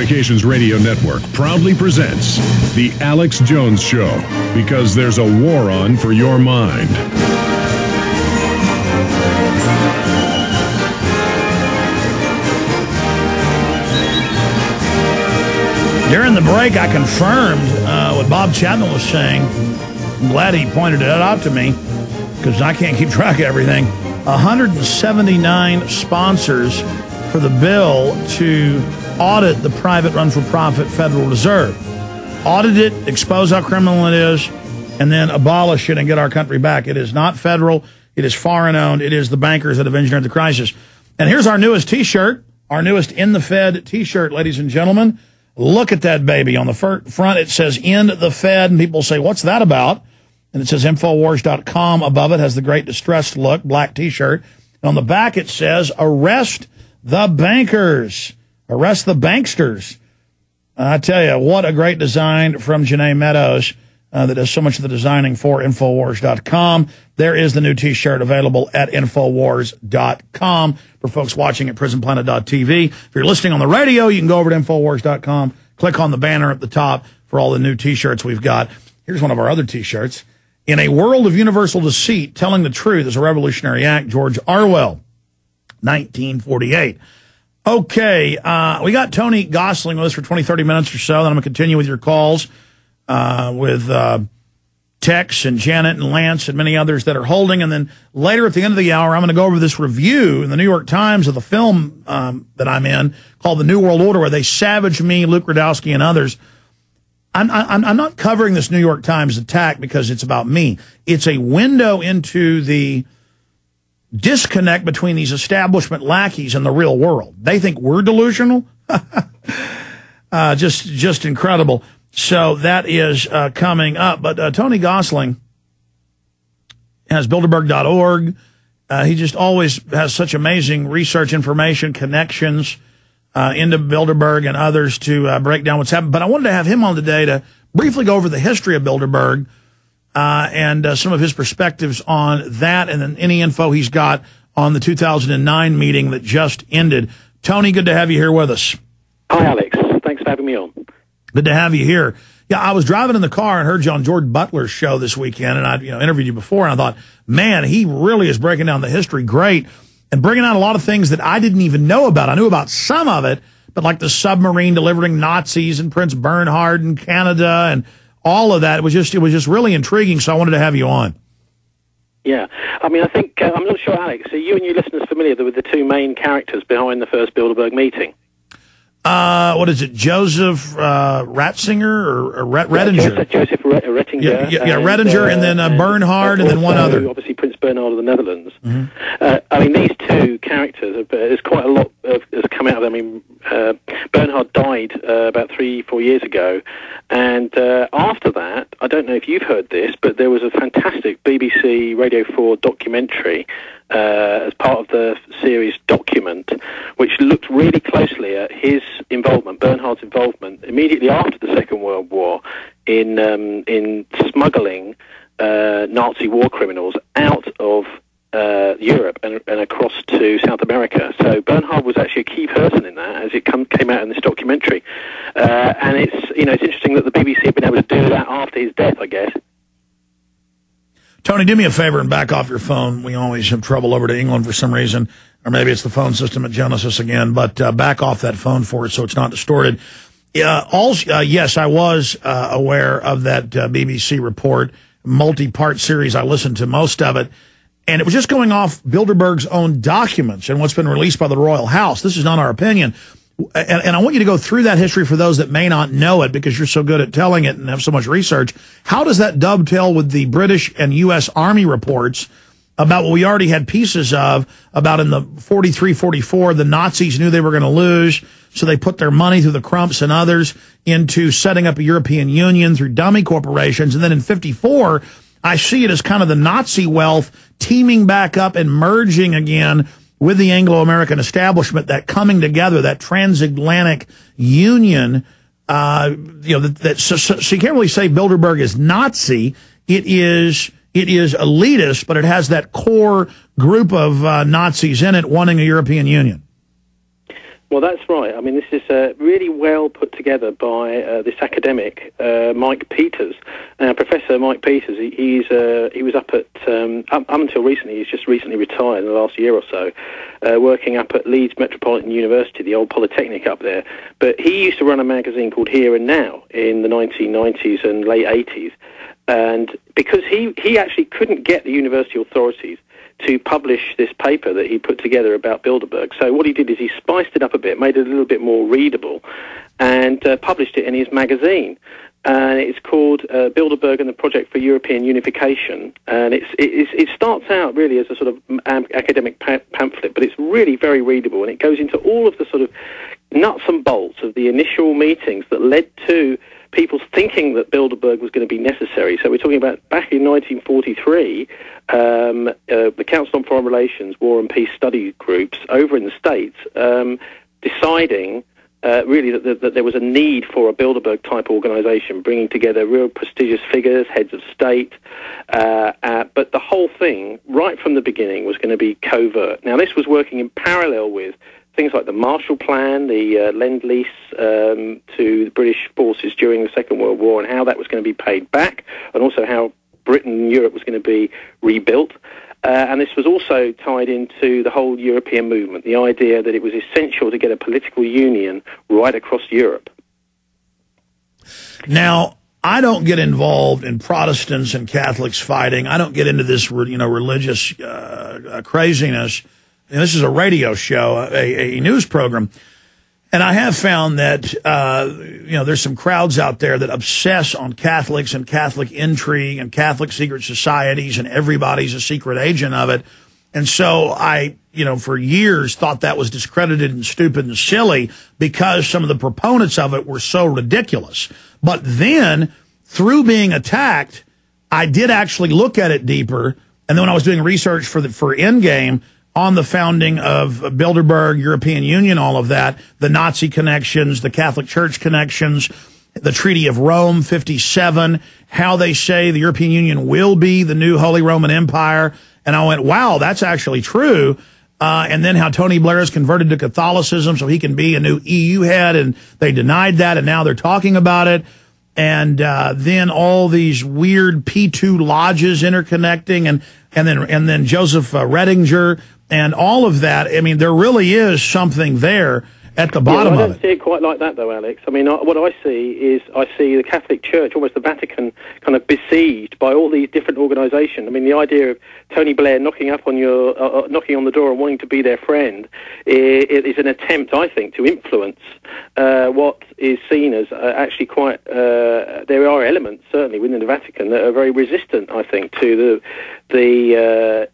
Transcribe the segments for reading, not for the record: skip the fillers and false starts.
Communications Radio Network proudly presents The Alex Jones Show, because there's a war on for your mind. During the break, I confirmed what Bob Chapman was saying. I'm glad he pointed it out to me, because I can't keep track of everything. 179 sponsors for the bill to audit the private run-for-profit Federal Reserve. Audit it, expose how criminal it is, and then abolish it and get our country back. It is not federal. It is foreign-owned. It is the bankers that have engineered the crisis. And here's our newest T-shirt, our newest In the Fed T-shirt, ladies and gentlemen. Look at that baby. On the front, it says In the Fed, and people say, what's that about? And it says Infowars.com above it, has the great distressed look, black T-shirt. And on the back, it says, Arrest the Bankers. Arrest the Banksters. I tell you, what a great design from Janae Meadows that does so much of the designing for Infowars.com. There is the new T-shirt available at Infowars.com for folks watching at PrisonPlanet.tv. If you're listening on the radio, you can go over to Infowars.com, click on the banner at the top for all the new T-shirts we've got. Here's one of our other T-shirts. In a world of universal deceit, telling the truth is a revolutionary act. George Orwell, 1948. Okay, we got Tony Gosling with us for 20, 30 minutes or so. Then I'm going to continue with your calls with Tex and Janet and Lance and many others that are holding. And then later at the end of the hour, I'm going to go over this review in the New York Times of the film that I'm in called The New World Order, where they savaged me, Luke Rudkowski, and others. I'm not covering this New York Times attack because it's about me. It's a window into the disconnect between these establishment lackeys and the real world. They think we're delusional. Just incredible. So that is coming up. But Tony Gosling has Bilderberg.org. He just always has such amazing research information, connections into Bilderberg and others to break down what's happened. But I wanted to have him on today to briefly go over the history of Bilderberg and some of his perspectives on that, and then any info he's got on the 2009 meeting that just ended. Tony, good to have you here with us. Hi, Alex. Thanks for having me on. Good to have you here. Yeah, I was driving in the car and heard you on George Butler's show this weekend, and I interviewed you before, and I thought, man, he really is breaking down the history great and bringing out a lot of things that I didn't even know about. I knew about some of it, but like the submarine delivering Nazis and Prince Bernhard in Canada and all of that, it was just really intriguing, so I wanted to have you on. Yeah. I mean, I think, I'm not sure, Alex, are you and your listeners familiar with the two main characters behind the first Bilderberg meeting? What is it, Joseph Ratzinger or Rettinger? Joseph Rettinger. Yeah, Rettinger, and then Bernhard, and then one other. Obviously, Prince Bernhard of the Netherlands. Mm-hmm. I mean, these two characters, there's quite a lot has come out of them. I mean, Bernhard died about 3-4 years ago, and after that, I don't know if you've heard this, but there was a fantastic BBC Radio 4 documentary as part of the series Document, which looked really closely at his involvement, Bernhard's involvement, immediately after the Second World War in smuggling Nazi war criminals out of Europe and across to South America. So Bernhard was actually a key person in that, as it came out in this documentary. And it's interesting that the BBC have been able to do that after his death, I guess. Tony, do me a favor and back off your phone. We always have trouble over to England for some reason, or maybe it's the phone system at Genesis again, but back off that phone for it so it's not distorted. Yes, I was aware of that BBC report, multi-part series. I listened to most of it, and it was just going off Bilderberg's own documents and what's been released by the Royal House. This is not our opinion. And I want you to go through that history for those that may not know it, because you're so good at telling it and have so much research. How does that dovetail with the British and U.S. Army reports about what we already had pieces of, about in the 43, 44, the Nazis knew they were going to lose, so they put their money through the Crumps and others into setting up a European Union through dummy corporations. And then in 54, I see it as kind of the Nazi wealth teaming back up and merging again with the Anglo-American establishment, that coming together, that transatlantic union, so you can't really say Bilderberg is Nazi. It is elitist, but it has that core group of Nazis in it wanting a European Union. Well, that's right. I mean, this is really well put together by this academic, Mike Peters. Professor Mike Peters, he was up at, up until recently, he's just recently retired in the last year or so, working up at Leeds Metropolitan University, the old Polytechnic up there. But he used to run a magazine called Here and Now in the 1990s and late 80s. And because he actually couldn't get the university authorities to publish this paper that he put together about Bilderberg. So what he did is he spiced it up a bit, made it a little bit more readable, and published it in his magazine. And it's called Bilderberg and the Project for European Unification. And it starts out really as a sort of academic pamphlet, but it's really very readable, and it goes into all of the sort of nuts and bolts of the initial meetings that led to people thinking that Bilderberg was going to be necessary. So we're talking about back in 1943, the Council on Foreign Relations, War and Peace study groups over in the States deciding really that there was a need for a Bilderberg-type organization, bringing together real prestigious figures, heads of state, but the whole thing, right from the beginning, was going to be covert. Now, this was working in parallel with things like the Marshall Plan, the Lend-Lease to the British forces during the Second World War, and how that was going to be paid back, and also how Britain and Europe was going to be rebuilt. And this was also tied into the whole European movement, the idea that it was essential to get a political union right across Europe. Now, I don't get involved in Protestants and Catholics fighting. I don't get into this, religious craziness. And this is a radio show, a news program. And I have found that, there's some crowds out there that obsess on Catholics and Catholic intrigue and Catholic secret societies, and everybody's a secret agent of it. And so I, for years thought that was discredited and stupid and silly because some of the proponents of it were so ridiculous. But then, through being attacked, I did actually look at it deeper. And then when I was doing research for Endgame, on the founding of Bilderberg, European Union, all of that, the Nazi connections, the Catholic Church connections, the Treaty of Rome, 57, how they say the European Union will be the new Holy Roman Empire. And I went, wow, that's actually true. And then how Tony Blair is converted to Catholicism so he can be a new EU head, and they denied that, and now they're talking about it. And then all these weird P2 lodges interconnecting, and then Joseph Redinger, and all of that. I mean, there really is something there at the bottom of it. I don't see it quite like that, though, Alex. I mean, what I see the Catholic Church, almost the Vatican, kind of besieged by all these different organisations. I mean, the idea of Tony Blair knocking on the door and wanting to be their friend is an attempt, I think, to influence what is seen as actually quite. There are elements certainly within the Vatican that are very resistant, I think, to the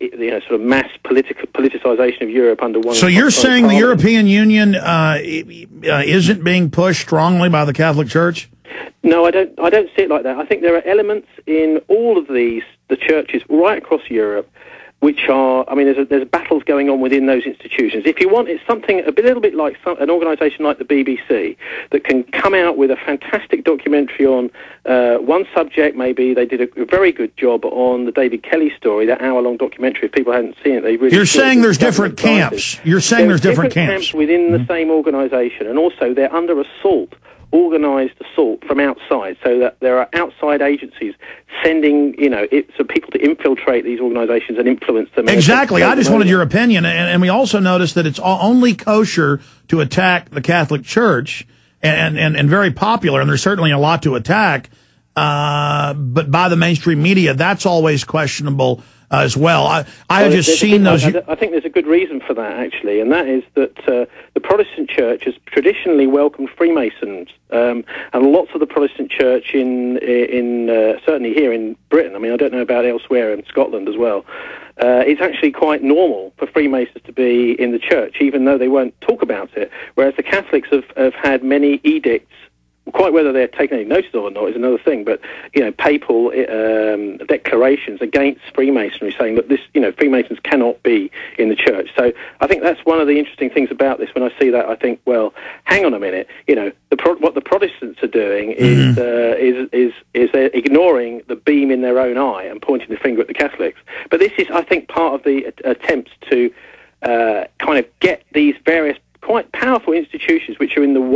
sort of mass politicization of Europe under one. So you're saying the European Union isn't being pushed strongly by the Catholic Church? No, I don't see it like that. I think there are elements in all of the churches right across Europe which are, I mean, there's battles going on within those institutions. If you want, it's something a little bit like an organisation like the BBC that can come out with a fantastic documentary on one subject. Maybe they did a very good job on the David Kelly story, that hour-long documentary. If people hadn't seen it, they really. You're saying there's different camps. You're saying there's different camps within the same organisation, and also they're under assault. Organised assault from outside, so that there are outside agencies sending, so people to infiltrate these organisations and influence them. Exactly. I just wanted your opinion, and we also noticed that it's only kosher to attack the Catholic Church, and very popular, and there's certainly a lot to attack, but by the mainstream media, that's always questionable as well. I have just seen those. I think there's a good reason for that, actually, and that is that the Protestant Church has traditionally welcomed Freemasons, and lots of the Protestant Church in certainly here in Britain. I mean, I don't know about elsewhere in Scotland as well. It's actually quite normal for Freemasons to be in the church, even though they won't talk about it. Whereas the Catholics have had many edicts. Quite whether they're taking any notice of or not is another thing, but papal declarations against Freemasonry, saying that this, Freemasons cannot be in the church. So I think that's one of the interesting things about this. When I see that, I think, well, hang on a minute. What the Protestants are doing is they're ignoring the beam in their own eye and pointing the finger at the Catholics. But this is, I think, part of the attempts to kind of get these various quite powerful institutions which are in the way